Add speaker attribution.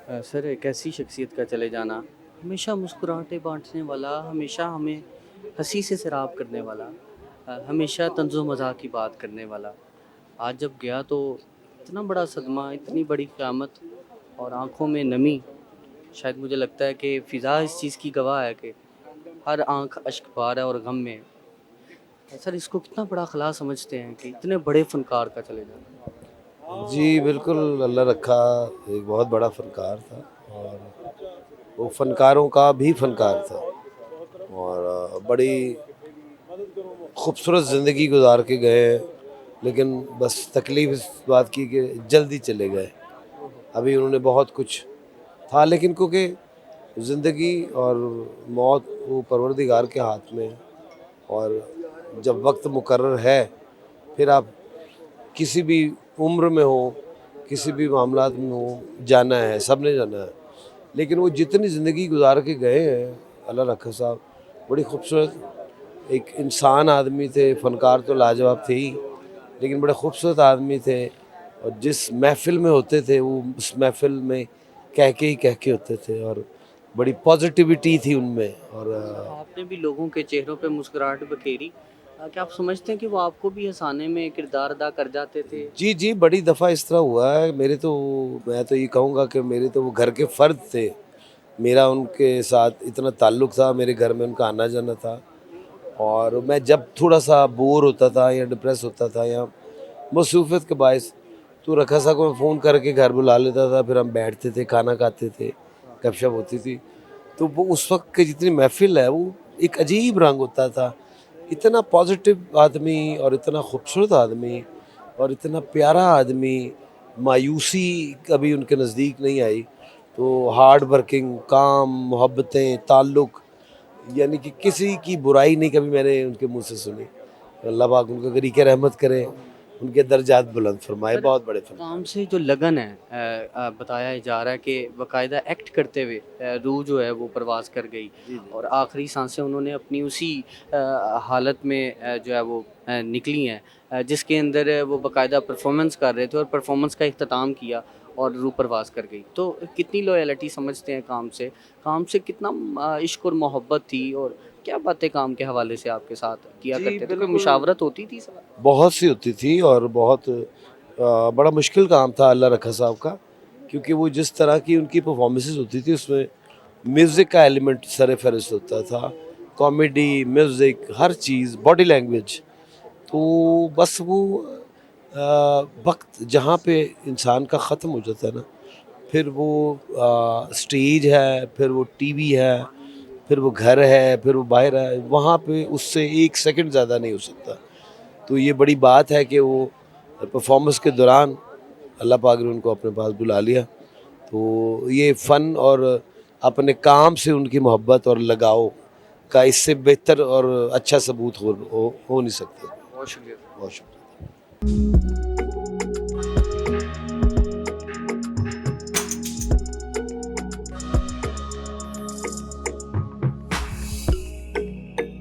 Speaker 1: Sir एक ऐसी शख्सियत का चले जाना, हमेशा मुस्कुराहटें बाँटने वाला, हमेशा हमें हँसी से सैराब करने वाला, हमेशा तंज़ो मज़ाक की बात करने वाला। आज जब गया तो इतना बड़ा सदमा, इतनी बड़ी क़यामत और आँखों में नमी। शायद मुझे लगता है कि फ़िज़ा इस चीज़ की गवाह है कि हर आँख अश्कबार है और गम में है। सर इसको कितना बड़ा ख़ला समझते हैं कि इतने बड़े फ़नकार का चले जाना?
Speaker 2: जी बिल्कुल, अल्लाह रखा। एक बहुत बड़ा फ़नकार था और वो फ़नकारों का भी फ़नकार था और बड़ी खूबसूरत ज़िंदगी गुजार के गए हैं। लेकिन बस तकलीफ़ इस बात की कि जल्दी चले गए। अभी उन्होंने बहुत कुछ था, लेकिन क्योंकि ज़िंदगी और मौत वो परवरदिगार के हाथ में है और जब वक्त मुकर्रर है, फिर आप किसी भी उम्र में हो, किसी भी मामलात में हो, जाना है, सबने जाना है। लेकिन वो जितनी ज़िंदगी गुजार के गए हैं, अल्लाह रखा साहब, बड़ी खूबसूरत एक इंसान आदमी थे। फ़नकार तो लाजवाब थे ही, लेकिन बड़े खूबसूरत आदमी थे और जिस महफ़िल में होते थे वो उस महफ़िल में कह के होते थे और बड़ी पॉज़िटिविटी थी उनमें। और
Speaker 1: आपने भी लोगों के चेहरों पे मुस्कुराहट बखेरी। क्या आप समझते हैं कि वो आपको भी हँसाने में किरदार अदा कर जाते थे?
Speaker 2: जी, जी, बड़ी दफ़ा इस तरह हुआ है। मैं तो ये कहूँगा कि मेरे तो वो घर के फ़र्द थे। मेरा उनके साथ इतना ताल्लुक़ था, मेरे घर में उनका आना-जाना था और मैं जब थोड़ा-सा बोर होता था या डिप्रेस होता था या मसरूफ़ियत के बायस, तो रखा साहब को मैं फ़ोन करके घर बुला लेता था, फिर हम बैठते थे, खाना खाते थे, गपशप होती थी। तो वो उस वक़्त की जितनी महफ़िल है, वो एक अजीब रंग होता था। इतना पॉज़िटिव आदमी और इतना खूबसूरत आदमी और इतना प्यारा आदमी, मायूसी कभी उनके नज़दीक नहीं आई। तो हार्ड वर्किंग, काम, मोहब्बतें, ताल्लुक़, यानी कि किसी की बुराई नहीं कभी मैंने उनके मुँह से सुनी। अल्लाह पाक उनको गरीक़ रहमत करे, उनके दर्जात बुलंद फरमाए,
Speaker 1: सर
Speaker 2: बहुत बड़े फ़नकार।
Speaker 1: काम से जो लगन है, बताया जा रहा है कि बाकायदा एक्ट करते हुए रूह जो है वो परवाज़ कर गई
Speaker 2: जी, जी।
Speaker 1: और आखिरी सांसें उन्होंने अपनी उसी हालत में जो है वो निकली हैं, जिसके अंदर वो बाकायदा परफॉर्मेंस कर रहे थे और परफॉर्मेंस का इख्तिताम किया और रूह परवाज़ कर गई। तो कितनी लॉयल्टी समझते हैं काम से कितना इश्क और मोहब्बत थी और क्या बातें काम के हवाले से आपके साथ किया
Speaker 2: जी,
Speaker 1: करते थे? कोई
Speaker 2: बिल्कुल।
Speaker 1: मुशावरत होती थी सर?
Speaker 2: बहुत सी होती थी और बहुत बड़ा मुश्किल काम था अल्लाह रखा साहब का, क्योंकि वो जिस तरह की उनकी परफॉर्मेंसेस होती थी उसमें म्यूज़िक का एलिमेंट सर फहरिस्त होता था। कॉमेडी, म्यूज़िक, हर चीज़, बॉडी लैंग्वेज। तो बस वो वक्त जहाँ पे इंसान का ख़त्म हो जाता है ना, फिर वो स्टेज है, फिर वो टीवी है, फिर वो घर है, फिर वो बाहर है, वहाँ पे उससे एक सेकंड ज़्यादा नहीं हो सकता। तो ये बड़ी बात है कि वो परफॉर्मेंस के दौरान अल्लाह पाक ने उनको अपने पास बुला लिया। तो ये फ़न और अपने काम से उनकी मोहब्बत और लगाव का इससे बेहतर और अच्छा सबूत हो नहीं सकता।
Speaker 1: बहुत शुक्रिया।
Speaker 2: बहुत शुक्रिया।